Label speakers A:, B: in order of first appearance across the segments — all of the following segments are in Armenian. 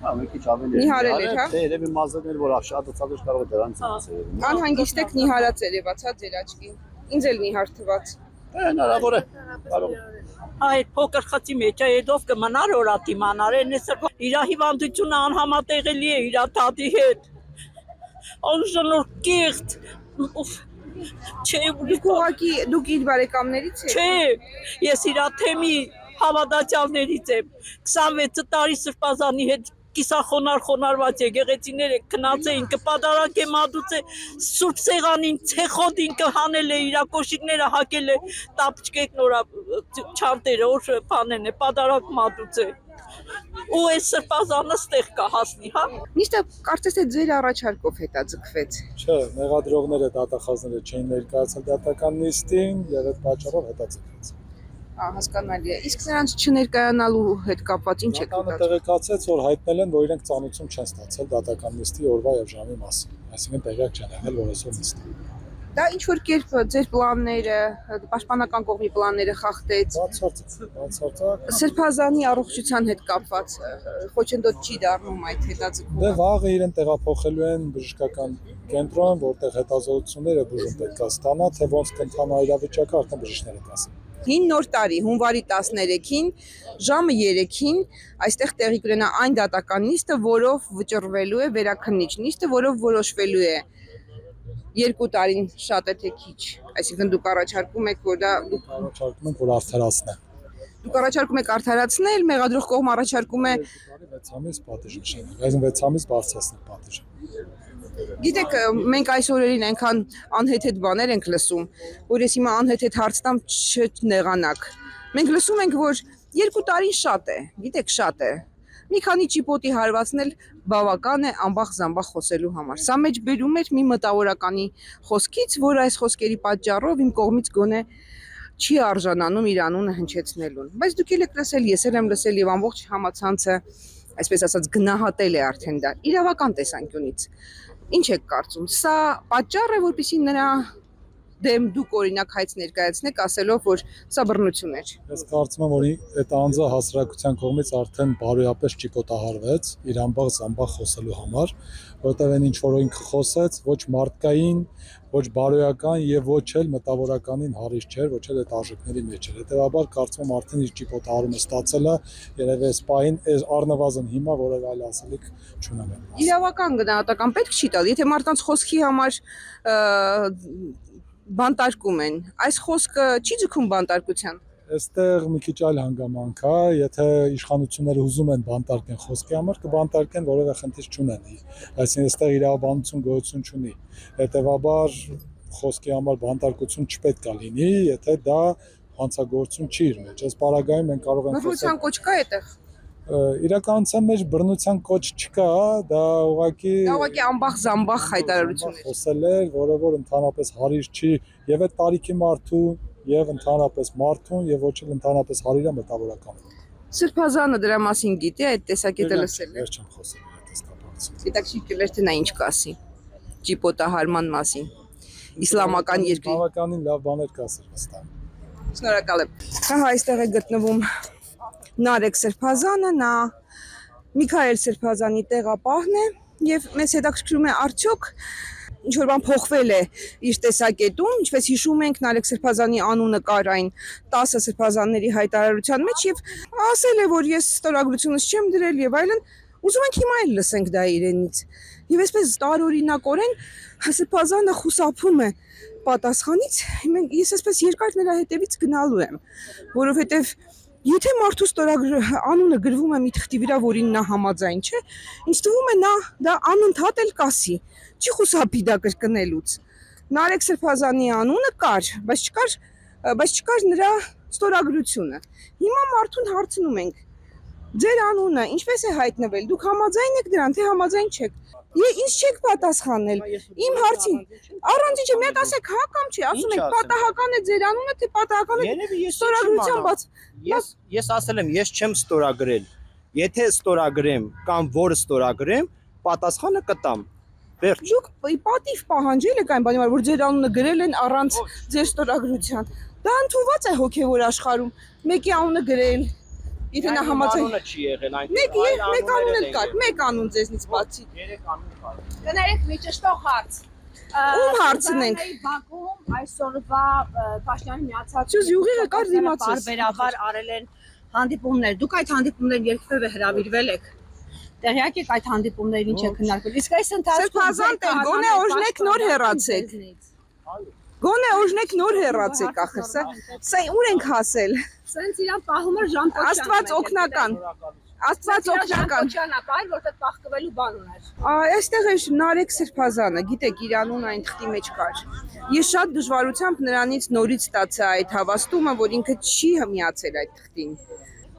A: Հա, մի քիչ ավելի
B: Նիհարել էր, հա։
A: Դե երևի մազերն որ շատ ցածր կարող է դրանից ցածր։
B: Անհանգիստ եք նիհարած երևաց, հա, ձեր աչքին։ Ինձ էլ նիհար թվաց։
A: Հնարավոր է։ Կարող է։
C: Այդ փոքր խցի մեջ այդով կմնար օրատի մանար, այնսը իր հիվանդությունը անհամատեղելի է իր տատի հետ։ Անշնոր կեղտ։ Չէ,
B: դուք իր բարեկամներից եք։
C: Չէ, ես իր թեմի հավատացյալներից եմ։ 26 տարի սրբազանի հետ կիսախոնարված եկեղեցիներ եք քնած էին, կպատարակ է մատուցե սուրբ սեղանին ցեխոդին կհանել է իր կոշիկները հակել է տապչկեք նորա չարտերը որ բանեն է պատարակ մատուցե ու այս սրբազանը ստեղ կա հասնի, հա։
B: Միշտ կարծես թե ձեր առաջարկով հետաձգվեց։
D: Չէ, մեղադրողները դատախազները չէին ներկայացել դատական նիստին եւ այդ պատճառով հետաձգվեց։
B: Հասկանալի է։ Իսկ նրանց չներկայանալու հետ կապված ինչ եք
D: ուտած։ Տեղեկացեց, որ հայտնել են, որ իրենք ծանոթություն չեն ստացել դատական նիստի օրվա եւ ժամի մասին։ Այսինքն տեղյակ չեն եղել, որ այսօր նիստ է։
B: Դա ինչ որ կերպ ձեր պլանները, պաշտպանական կողմի պլանները խախտեց։
D: Բացարձակ։
B: Սրբազանի առողջության հետ կապված խոչընդոտ չի դառնում այդ հետաձգումը։
D: Դե վաղը իրեն տեղափոխելու են բժշկական կենտրոն, որտեղ հետազոտությունները բուժում պետք է ստանա, թե ոնց կընթանա իրավիճակը, արդեն բժիշկները կասեն։
B: 5 նոր տարի, հունվարի 13-ին, ժամը 3-ին, այստեղ տեղի կունենա այն դատական նիստը, որով վճռվելու է վերաքննիչ նիստը, որով որոշվելու է 2 տարին շատ է թե քիչ, այսինքն դուք առաջարկում եք, որ դա
D: առաջարկում ենք, որ արդարացնեն։
B: Դուք առաջարկում եք արդարացնել, մեղադրող կողմը առաջարկում է
D: 6 ամիս պատիժ նշանակել, այսինքն 6 ամիս բարձրացնել պատիժը։
B: Գիտեք, մենք այս օրերին այնքան անհեթեթ բաներ ենք լսում, որ ես հիմա անհեթեթ հարց տամ չնեղանաք։ Մենք լսում ենք, որ 2 տարին շատ է, գիտեք, շատ է։ Մի քանի ճիպոտի հարվածնել բավական է ամբախ-զամբախ խոսելու համար։ Սա մեջ բերում էր մի մտավորականի խոսքից, որ այս խոսքերի պատճառով իմ կողմից գոնե չի արժանանում իր անունը հնչեցնելուն։ Բայց դուք եք լսել, ես էլ եմ լսել եւ ամբողջ համացանցը, այսպես ասած, գնահատել է արդեն դա իրավական տեսանկյունից։ Ինչ եք կարծում, սա պատճառ է, որպեսզի նրա դեմ դուք օրինակ հայց ներկայացնեք, ասելով, որ սա բռնություն էր։
D: Ես կարծում եմ, որ այդ անձը հասարակության կողմից արդեն բարոյապես ճիպոտահարվեց իր ամբողջ խոսելու համար, որտեղ այն ինչ որ ինքը խոսեց, ոչ մարդկային, ոչ բարոյական եւ ոչ էլ մտավորականին հարիստ չէր, ոչ էլ այդ արժեքների մեջ էր։ Հետեւաբար կարծում եմ արդեն իր ճիպոտահարումը ստացել է, երևի այս պահին առնվազն հիմա որևէ այլ ասելիք չունեմ։
B: Իրավական գնահատական պետք չի տալ, եթե մարդկանց խոսքի համար բանտարկում են, այս խոսքը չի ձգում բանտարկության։
D: Այստեղ մի քիչ այլ հանգամանք է, եթե իշխանությունները ուզում են բանտարկեն խոսքի համար, կբանտարկեն, որևէ խնդիր չունեն։ Այսինքն այստեղ իրավաբանություն գոյություն չունի։ Հետևաբար խոսքի համար բանտարկություն չպետք է լինի, եթե դա հանցագործություն չի իր մեջ։ Այս պարագայում մենք կարող ենք
B: բռնության կոչ կա այդտեղ։
D: Իրականության մեջ բռնության կոչ չկա, դա ուղղակի
B: ամբախ-զամբախ հայտարարություն է։
D: Խոսել էր, որը որ ընդհանրապես հարիր չի եւ այդ տարիքի մարդու եւ ընդհանրապես մարդուն եւ ոչ էլ ընդհանրապես հարիրա մտավորական։
B: Սրբազանը դրա մասին գիտի, այդ տեսակետը լսել է։
D: Ես չեմ խոսել այդ կապակցությամբ։
B: Հետաքրքիր էր թե նա ինչ կասի ճիպոտահարման մասին։ Իսլամական երկրի
D: բավականին լավ բաներ կասեր վստահ։
B: Շնորհակալ եմ։ Հա, այստեղ է գտնվում Նարեկ Սրբազանը, նա Միքայել Սրբազանի տեղապահն է եւ մեզ հետաքրքրում է արդյոք ինչ որ բան փոխվել է իր տեսակետում, ինչպես հիշում ենք Նարեկ Սրբազանի անունը կար այն 10 սրբազանների հայտարարության մեջ եւ ասել է, որ ես ստորագրությունս չեմ դրել եւ այլն, ուզում ենք հիմա էլ լսենք դա իրենից։ Եվ այսպես տարօրինակորեն Սրբազանը խուսափում է պատասխանից, ես այսպես երկար նրա հետևից գնալու եմ, որովհետեւ եթե մարդու անունը գրվում է մի թղթի վրա, որին նա համաձայն չէ, ինձ թվում է նա դա անընդհատ էլ կասի, չի խուսափի դա կրկնելուց։ Նարեկ Սրբազանի անունը կար, բայց չկար նրա ստորագրությունը։ Հիմա մարդուն հարցնում ենք. ձեր անունը ինչպես է հայտնվել, դուք համաձայն եք դրան, թե համաձայն չեք։ Ինձ չեք պատասխանել իմ հարցին։ Առանց ինչը մի հատ ասեք հա կամ չի, ասում եք պատահական է ձեր անունը, թե պատահական է ստորագրության բաց։
E: Ես ասել եմ, ես չեմ ստորագրել։ Եթե ստորագրեմ կամ որ ստորագրեմ, պատասխանը կտամ։ Վերջ։
B: Դուք պատիվ պահանջել եք այն բանի, որ ձեր անունը գրել են առանց ձեր ստորագրության։ Դա ընդունված է հոգևոր աշխարհում։ Մեկի անունը գրել, Եթե նա համաձայն
E: Անունը չի եղել այնտեղ։
B: մեկ անուն էլ կար, մեկ անուն ձեզնից բացի։
E: 3 անուն կար։
F: Կներեք մի ճշտող հարց։
B: Ում հարցնենք։
F: Բաքվում այսօրվա Փաշինյանի միացած
B: Սյուզ յուղիղը կար դիմացից։
F: Բարբերաբար արել են հանդիպումներ։ Դուք այդ հանդիպումներին երբևէ հրավիրվել եք։ Տեղյակ եք այդ հանդիպումներին ինչ է քննարկվել։ Իսկ այս
B: Սրբազան տեր, գոնե օրհնեք նոր հեռացեք։ Գոնե օրհնեք նոր հեռացեք ախր, սա ուր ենք հասել։
F: Սենց իրան պահում էր Ժան Կոչյանը։
B: Աստված օգնական։ Աստված օգնական։
F: Կոչյանապար, որտեղ պահկվելու բան ուներ։
B: Այստեղ է Նարեկ Սրբազանը, գիտեք, իր անունը այն թղթի մեջ կար։ Ես շատ դժվարությամբ նրանից նորից ստացա այդ հավաստումը, որ ինքը չի միացել այդ թղթին։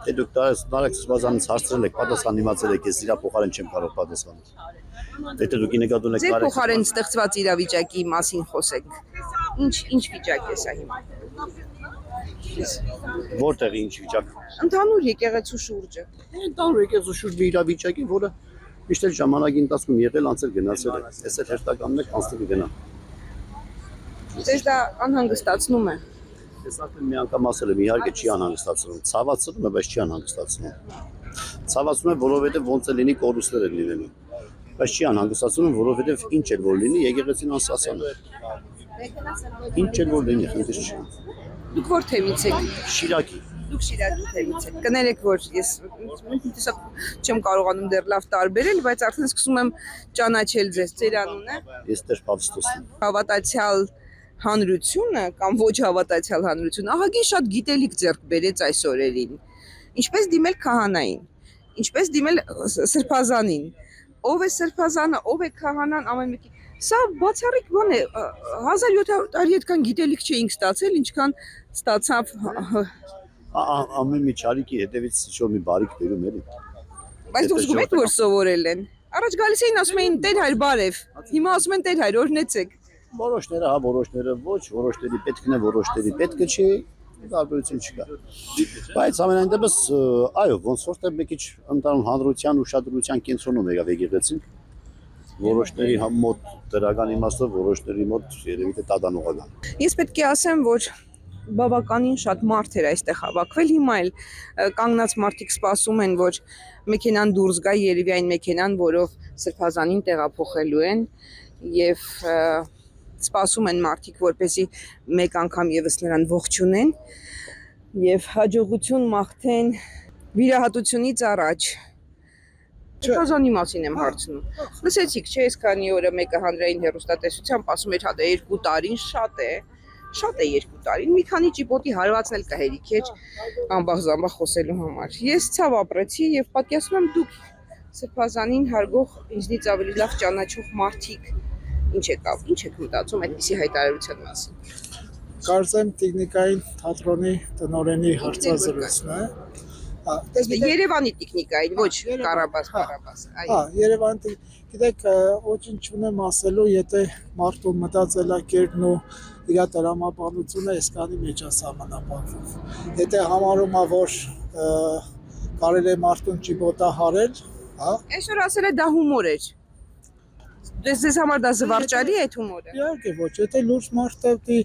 A: Դե դուք Նարեկ Սրբազանից հարցրել եք, պատասխան իմացել եք, ես իրա փոխարեն չեմ կարող պատասխանել։ Դե դուք նկատի ունեք
B: Ձեր փոխարեն ստեղծված իրավիճակի մասին խոսենք։ Ինչ վիճակ է սա հիմա։
A: Որտեղ ինչ վիճակ։
B: Ընդհանուր եկեղեցու շուրջը։
A: Ընդհանուր եկեղեցու շուրջ իրավիճակի, որը միշտ էլ ժամանակի ընթացքում եղել, անցել գնացել է։ Այս էլ հերթականն է, անցել կգնա։
B: Ձեզ դա անհանգստացնում է։
A: Ես արդեն մի անգամ ասել եմ, իհարկե չի անհանգստացնում։ Ցավացնում է, բայց չի անհանգստացնում։ Ցավացնում է, որովհետև ոնց է լինի կորուստներ են լինելու։ Բայց չի անհանգստացնում, որովհետև ինչ էլ որ լինի, եկեղեցին անսասան է։ Ինչ էլ որ լինի, խնդիր չի։
B: Դուք որ թեմից եք։
A: Շիրակի։
B: Դուք Շիրակի թեմից եք։ Կներեք, որ ես չեմ կարողանում դեռ լավ տարբերել, բայց արդեն սկսում եմ ճանաչել ձեզ։ Ձեր անունը։
A: Ես Տեր Պավստոսն եմ։
B: Հավատացյալ հանրությունը կամ ոչ հավատացյալ հանրությունը ահագին շատ գիտելիք ձեռք բերեց այս օրերին։ Ինչպես դիմել քահանային, ինչպես դիմել սրբազանին, ով է սրբազանը, ով է քահանան, ամեն մեկի։ Սա բացառիկ բան է, 1700 տարի այդքան գիտելիք չէինք ստացել, ինչքան ստացավ։
A: Ամեն մի ճարիքի հետևից ինչ-որ մի բարիք բերում էլի։
B: Բայց դուք զգում եք, որ սովորել են։ Առաջ գալիս էին ասում էին Տեր հայր բարև, հիմա ասում են Տեր հայր օրհնեցեք։
A: Որոշները, հա, որոշները ոչ, որոշների պետքն է, որոշների պետքը չի, տարբերություն չկա։ Բայց ամենայն դեպս, այո, ոնց որտեղ մի քիչ ընդհանուր հանրության ուշադրության կենտրոնում եղավ եկեղեցին, որոշների մոտ դրական իմաստով, որոշների մոտ երևի թե տադանողական։
B: Ես պետք է ասեմ, որ բավականին շատ մարդ էր այստեղ հավաքվել, հիմա էլ կանգնած մարդիկ սպասում են, որ մեքենան դուրս գա, երևի այն մեքենան, որով սրբազանին տեղափոխելու են եւ սպասում են մարդիկ, որպեսզի մեկ անգամ եւս նրան ողջունեն եւ հաջողություն մաղթեն վիրահատությունից առաջ։ Սրբազանի մասին եմ հարցնում։ Լսեցիք, չէ՞, այսքանի օրը մեկը հանրային հեռուստատեսությամբ ասում էր, հա դա 2 տարին շատ է 2 տարին, մի քանի ճիպոտի հարվածն էլ կա հերիքեջ ամբախ-զամբախ խոսելու համար։ Ես ցավ ապրեցի եւ պատկերացնում եմ դուք սրբազանին հարգող ինձնից ավելի լավ ճանաչող մարդիկ ինչ եք մտածում այդպիսի հայտարարության մասին։
G: Կարծեմ տեխնիկային թատրոնի տնօրենի հարցազրույցն է։
B: Երևանի տեխնիկային, ոչ Ղարաբաղ, այո։
G: Հա, Երևանի, գիտեք, ոչինչ չունեմ ասելու, եթե մարդու մտածելակերպն ու իր տրամաբանությունը այսքանի մեջ է սահմանափակվում։ Եթե համարում է, որ կարելի է մարդուն ճիպոտահարել, հա։
B: Այսօր ասել է դա հումոր էր։ Ձեզ համար դա զվարճալի է այդ հումորը։
G: Իհարկե ոչ, եթե լուրջ մարդը դի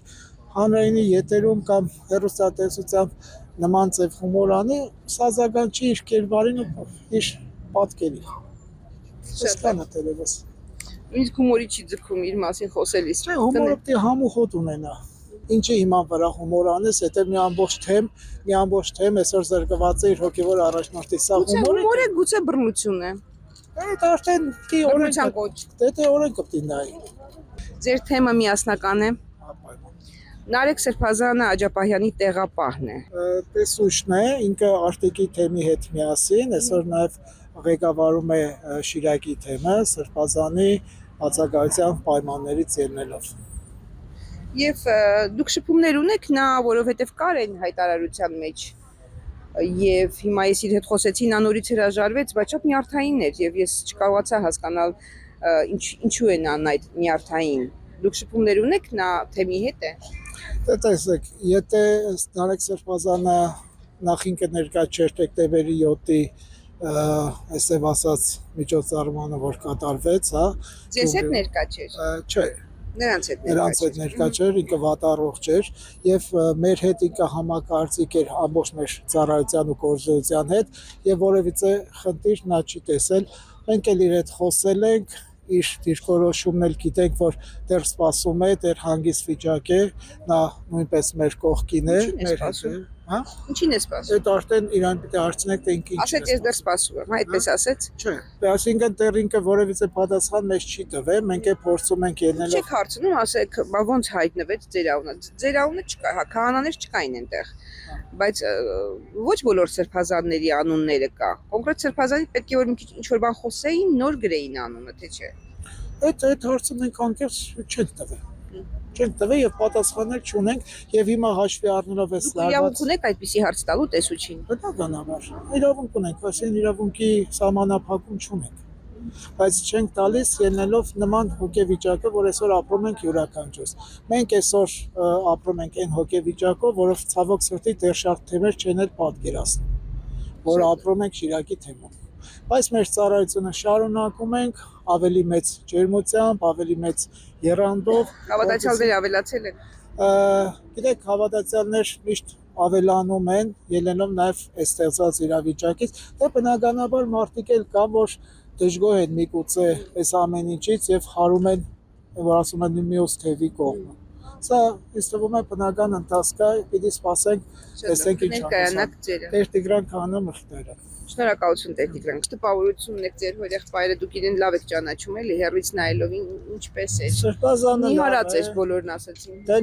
G: հանրայինի եթերում կամ հեռուստատեսությամբ նման ձև հումոր անի, սազական չի իր կերպարին ու իր պատկերի։ Այսքան է դերևս։
B: Նույնիսկ հումորի չի ձգում իր մասին խոսելիս։
G: Չէ, հումորը պետք է համ ու հոտ ունենա։ Ինչի հիմա վրա հումոր անես, եթե մի ամբողջ թեմ այսօր զրկված է իր հոգևոր առաջնորդի, սա հումոր է։
B: Հումոր է, գուցե բռնություն է։
G: Այդ արդեն դի
B: Բռնության կոչ։
G: Դե օրենքը պետք է նայի։
B: Ձեր թեմը միասնական է։ Նարեկ Սրբազանը Աջապահյանի տեղապահն է։
G: Տեսուչն է, ինքը արտիկի թեմի հետ միասին, այսօր նաև ղեկավարում է Շիրակի թեմը, Սրբազանի ածակայության պայմաններից ելնելով։
B: Եվ դուք շփումներ ունեք նա, որովհետև կար այն հայտարարության մեջ։ Եվ հիմա ես իր հետ խոսեցի, նա նորից հրաժարվեց, բայց շատ նյարդային էր եւ ես չկարողացա հասկանալ ինչու է նա այդ նյարդային։ Դուք շփումներ ունեք նա թեմի հետ է։
G: Դե տեսեք, եթե Նարեկ Սրբազանը նախին կներկա չէր դեկտեմբերի 7-ի այսպես ասած միջոցառմանը, որ կատարվեց, հա։
B: Ձեզ հետ ներկա չէր։
G: Չէ, նրանց հետ ներկա չէր, ինքը վատառողջ էր եւ մեր հետ ինքը համակարծիք էր ամբողջ մեր ծառայության ու գործունեության հետ եւ որևիցե խնդիր նա չի տեսել։ Մենք էլ իր հետ խոսել ենք, իր դիրքորոշումն էլ գիտենք, որ դեռ սպասում է, դեռ հանգիստ վիճակ է, նա նույնպես մեր կողքին է, մեր հետ է։ Հա?
B: Ինչին է սպասում։
G: Այդ արդեն իրան պիտի հարցնեք, թե ինքը ինչ է։
B: Ասեց ես դեռ սպասում եմ, այդպես ասեց։
G: Չէ, այսինքն դեռ ինքը որևիցե պատասխան մեզ չի տվել, մենք էլ փորձում ենք ելնելով։
B: Չեք հարցնում, ասեք, բա ոնց հայտնվեց ձեր անունը։ Ձեր անունը չկա, հա, քահանաներ չկային այնտեղ։ Բայց ոչ բոլոր սրբազանների անունները կա։ Կոնկրետ սրբազանի պետք է որ մի քիչ ինչ որ բան խոսեին, նոր գրեին անունը, թե չէ։
G: Այդ հարցը մենք անկեղծ չենք տվել։ Չենք տվել եւ պատասխանել չունենք եւ հիմա հաշվի առնելով էս
B: Դուք իրավունք ունեք այդպիսի հարց տալու տեսուչին։
G: բնականաբար իրավունք ունենք, այսինքն իրավունքի սահմանափակում չունենք, բայց չենք տալիս ելնելով նման հոգեվիճակը, որ այսօր ապրում ենք յուրաքանչյուրս։ Մենք այսօր ապրում ենք այն հոգեվիճակով, որով ցավոք սրտի դեռ շատ թեմեր չեն էլ պատկերացնում, որ ապրում ենք Շիրակի թեմում։ Բայց մեր ծառայությունը շարունակում ենք ավելի մեծ ջերմությամբ, ավելի մեծ եռանդով։
B: Հավատացյալները ավելացել են։
G: Գիտեք, հավատացյալներ միշտ ավելանում են, ելնելով նաև այս ստեղծած իրավիճակից, դե բնականաբար մարդիկ էլ կան, որ դժգոհ են միգուցե այս ամեն ինչից եւ հարում են, որ ասում են մյուս թևի կողմը։ Սա ինձ թվում է բնական ընթացք է, պիտի սպասենք, տեսնենք ինչ
B: ներկայանաք ձերը։
G: Տեր Տիգրան քահանա մխտերը։
B: Շնորհակալություն Տեր Տիգրան։ Տպավորություն եք ձեր հորեղբայրը, դուք իրեն լավ եք ճանաչում էլի, հերվից նայելով ինչպես է։
G: Սրբազանը
B: Նիհարած էր բոլորն ասացին։
H: Դա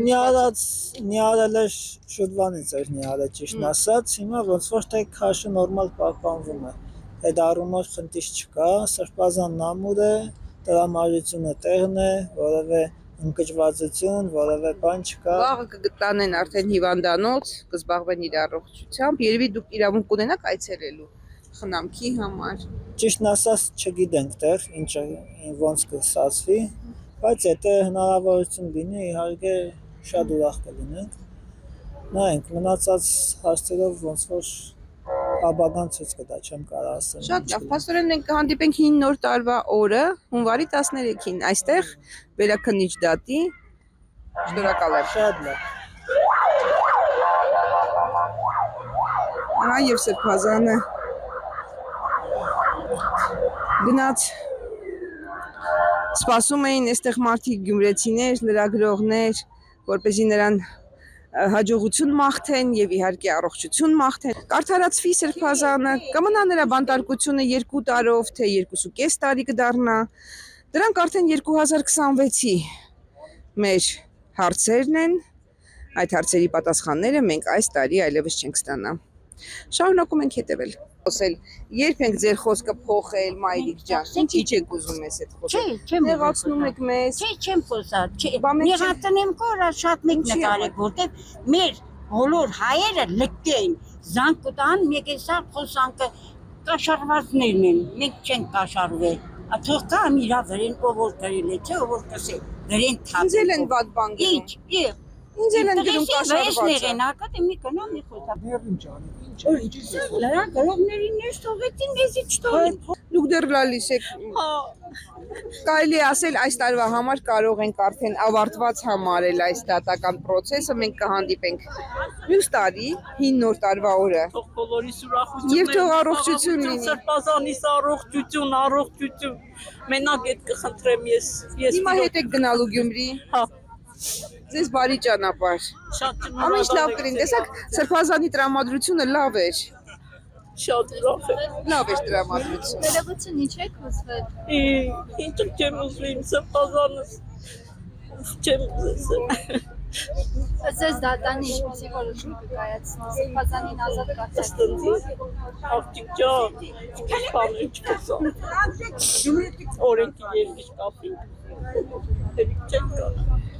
H: նիհարել էր շուտվանից էր նիհարել ճիշտն ասած, հիմա ոնց որ թե քաշը նորմալ պահպանվում է։ Այդ առումով խնդիր չկա, սրբազանն ամուր է, տրամադրությունը տեղն է, որևէ ընկճվածություն, որևէ բան չկա։
B: Վաղը կգտանեն արդեն հիվանդանոց, կզբաղվեն իր առողջությամբ, երևի դուք իրավունք կունենաք այցելելու խնամքի համար։
H: Ճիշտն ասած չգիտենք դեռ ինչը ոնց կստացվի, բայց եթե հնարավորություն լինի, իհարկե շատ ուրախ կլինենք։ Նայենք մնացած հարցերով ոնց որ ապագան ցույց կտա, չեմ կարող ասել։
B: Շատ լավ, փաստորեն մենք կհանդիպենք 9 նոր տարվա օրը, հունվարի 13-ին, այստեղ Վերաքննիչ դատի։ Շնորհակալ եմ։
H: Շատ լավ։
B: Ահա եւ Սրբազանը գնաց սպասում էին այստեղ մարդիկ գյումրեցիներ, լրագրողներ, որպեսզի նրան հաջողություն մաղթեն եւ իհարկե առողջություն մաղթեն։ Կարդարացվի Սրբազանը, կմնա նրա բանտարկությունը 2 տարով, թե 2.5 տարի կդառնա։ Դրանք արդեն 2026-ի մեր հարցերն են։ Այդ հարցերի պատասխանները մենք այս տարի այլևս չենք ստանա։ Շարունակում ենք հետևել։ Խոսել, երբ ենք ձեր խոսքը փոխել, Մայրիկ ջան, ինչի՞ չեք ուզում ես այդ խոսքը։
I: Չեմ
B: Նեղացնում եք մեզ։
I: չեմ խոսալ,
B: Բա մենք
I: նեղացնեմ կորա շատ մեկ
B: Ինչի՞
I: նկարեք, որտեվ մեր բոլոր հայերը լքեն, զանգուտան մեկ էսա խոսանքը կաշառվածներն են, մենք չենք կաշառվել։ Թող կամ իրա վրեն ով որ գրել է, չէ, ով որ կսե, գրեն
B: Ինձ էլ են վատ բան գրում։
I: Ինչ,
B: Ինձ էլ են գրում կաշառվածը։
I: են ակա մի կնա մի խոսա։
G: Ներին ջանի, ինչ
I: Լրա գրողներին ես թողեցին, ես չթողին։
B: Դուք դեռ լալիս եք։ Կարելի է ասել այս տարվա համար կարող ենք արդեն ավարտված համարել այս դատական process-ը, մենք կհանդիպենք մյուս տարի 5 նոր տարվա օրը։
C: Թող բոլորիս ուրախություն։
B: Եվ թող առողջություն լինի։
C: Սրբազանիս առողջություն։ Մենակ այդ կխնդրեմ ես։
B: Հիմա հետ եք գնալու Գյումրի։
C: Հա,
B: Ձեզ բարի ճանապարհ։
C: շատ
B: Ամեն ինչ լավ կլինի։ Տեսակ, Սրբազանի տրամադրությունը լավ էր։
C: Շատ ուրախ եմ։
B: Լավ էր տրամադրությունը։
J: Ներողություն, ինչ եք ուզվել։
C: Ինչ չեմ ուզում իմ սրբազանս։ Չեմ ուզում։
J: Ձեզ դատանի ինչպեսի որոշում կկայացնի, Սրբազանին ազատ կացեք։
C: Ստնդի, աղջիկ ջան, ինչ բան չկսա։ Օրենքի երկիշ կապին։ Դեպի չեն կան։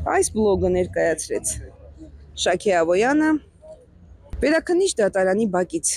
B: Այս բլոգը ներկայացրեց Շաքե Ավոյանը Վերաքննիչ դատարանի բակից։